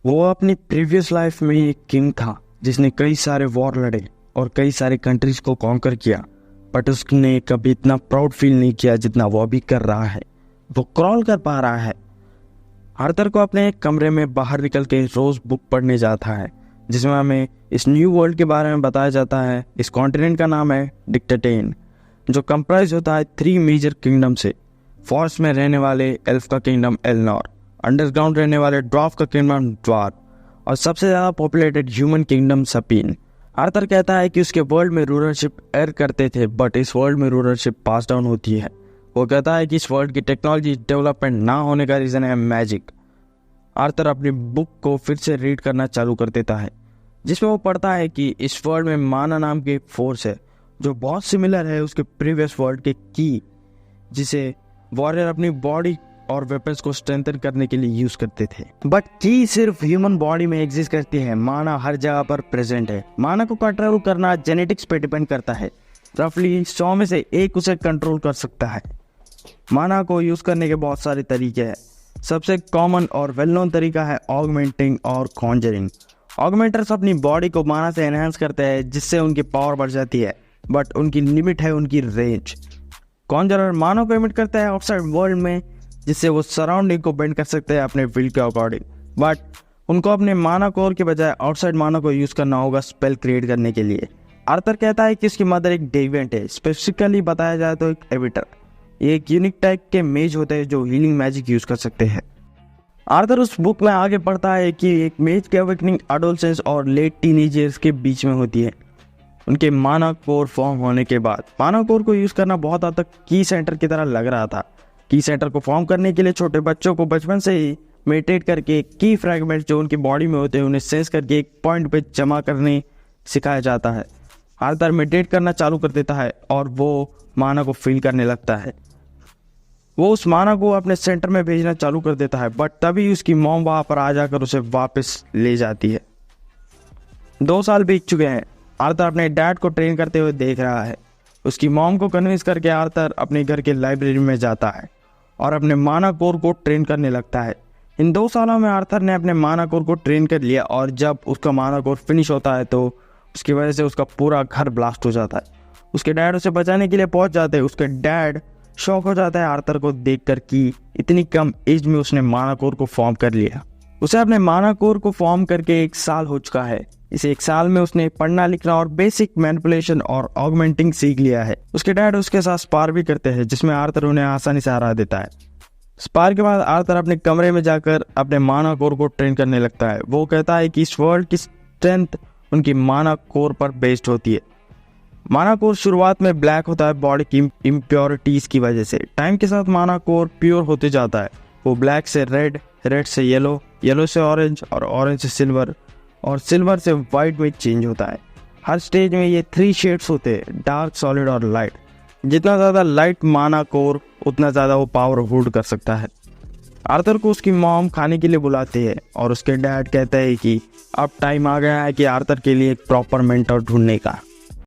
वो अपनी previous life में एक किंग था जिसने कई सारे वॉर लड़े और कई सारे कंट्रीज को कॉन्कर किया, बट उसने कभी इतना प्राउड फील नहीं किया जितना वो अभी कर रहा है। वो क्रॉल कर पा रहा है। आर्थर को अपने एक कमरे में बाहर निकल के रोज बुक पढ़ने जाता है जिसमें हमें इस न्यू वर्ल्ड के बारे में बताया जाता है। इस कॉन्टिनेंट का नाम है डिक्टेटेन, जो कंप्राइज होता है 3 मेजर किंगडम से। फॉरेस्ट में रहने वाले एल्फ का किंगडम एलनॉर, अंडरग्राउंड रहने वाले ड्वार्फ का किंगडम ड्वार्फ और सबसे ज़्यादा पॉपुलेटेड ह्यूमन किंगडम सपीन। आर्थर कहता है कि उसके वर्ल्ड में रूलरशिप एर करते थे, बट इस वर्ल्ड में रूलरशिप पास डाउन होती है। वो कहता है कि इस वर्ल्ड की टेक्नोलॉजी डेवलपमेंट ना होने का रीज़न है मैजिक। आर्थर अपनी बुक को फिर से रीड करना चालू कर देता है जिसमें वो पढ़ता है कि इस वर्ल्ड में माना नाम की फोर्स है जो बहुत सिमिलर है उसके प्रीवियस वर्ल्ड के की, जिसे वॉरियर अपनी बॉडी और वेपन्स को स्ट्रेंथन करने के लिए यूज करते थे। बट की सिर्फ ह्यूमन बॉडी में एग्जिस्ट करती है, माना हर जगह पर प्रेजेंट है। माना को कंट्रोल करना जेनेटिक्स पे डिपेंड करता है। रफली 100 में से 1 उसे कंट्रोल कर सकता है। माना को यूज करने के बहुत सारे तरीके हैं। सबसे कॉमन और वेल नोन तरीका है ऑगमेंटिंग और कॉन्जरिंग। ऑगमेंटर्स अपनी बॉडी को माना से एनहांस करते हैं जिससे उनकी पावर बढ़ जाती है, बट उनकी लिमिट है उनकी रेंज। कॉन्जरर माना को इमिट करता है आउटसाइड वर्ल्ड में जिससे वो सराउंडिंग को बेंड कर सकते हैं अपने विल के अकॉर्डिंग, बट उनको अपने माना कोर के बजाय आउटसाइड माना को यूज करना होगा स्पेल क्रिएट करने के लिए। आर्थर कहता है कि उसकी मदर एक डेविएंट है, स्पेसिफिकली बताया जाए तो एक एविटर। ये एक यूनिक टाइप के मेज होते हैं जो हीलिंग मैजिक यूज कर सकते हैं। आर्थर उस बुक में आगे पढ़ता है कि एक मेज की अवेकनिंग एडोलसेंस और लेट टीनेज ईयर्स के बीच में होती है, उनके माना कोर फॉर्म होने के बाद। माना कोर को यूज करना बहुत हद तक की सेंटर की तरह लग रहा था। की सेंटर को फॉर्म करने के लिए छोटे बच्चों को बचपन से ही मेडिटेट करके की फ्रैगमेंट्स जो उनकी बॉडी में होते हैं उन्हें सेंस करके एक पॉइंट पे जमा करने सिखाया जाता है। आर्थर मेडिटेट करना चालू कर देता है और वो माना को फील करने लगता है। वो उस माना को अपने सेंटर में भेजना चालू कर देता है, बट तभी उसकी मॉम वहाँ पर आ जाकर उसे वापस ले जाती है। 2 साल बीत चुके हैं। आर्थर अपने डैड को ट्रेन करते हुए देख रहा है। उसकी मॉम को कन्विंस करके आर्थर अपने घर के लाइब्रेरी में जाता है और अपने माना कोर को ट्रेन करने लगता है। इन 2 सालों में आर्थर ने अपने माना कोर को ट्रेन कर लिया और जब उसका माना कोर फिनिश होता है तो उसकी वजह से उसका पूरा घर ब्लास्ट हो जाता है। उसके डैड उसे बचाने के लिए पहुंच जाते हैं। उसके डैड शॉक हो जाता है आर्थर को देखकर कि इतनी कम एज में उसने माना कोर को फॉर्म कर लिया। उसे अपने माना कोर को फॉर्म करके 1 साल हो चुका है। इस 1 साल में उसने पढ़ना लिखना और बेसिक मैनिपुलेशन और ऑगमेंटिंग सीख लिया है। उसके डैड उसके साथ स्पार भी करते हैं जिसमें आर्थर उन्हें आसानी से हरा देता है। स्पार के बाद आर्थर अपने कमरे में जाकर अपने माना कोर को ट्रेन करने लगता है। वो कहता है कि इस वर्ल्ड की स्ट्रेंथ उनकी माना कोर पर बेस्ड होती है। माना कोर शुरुआत में ब्लैक होता है बॉडी की इम्प्योरिटीज की वजह से। टाइम के साथ माना कोर प्योर होते जाता है। वो ब्लैक से रेड, रेड से येलो, येलो से ऑरेंज और ऑरेंज से सिल्वर और सिल्वर से वाइट में चेंज होता है। हर स्टेज में ये 3 शेड्स होते हैं, डार्क, सॉलिड और लाइट। जितना ज़्यादा लाइट माना कोर उतना ज़्यादा वो पावर होल्ड कर सकता है। आर्थर को उसकी मॉम खाने के लिए बुलाती है और उसके डैड कहते हैं कि अब टाइम आ गया है कि आर्थर के लिए एक प्रॉपर मेंटर ढूंढने का।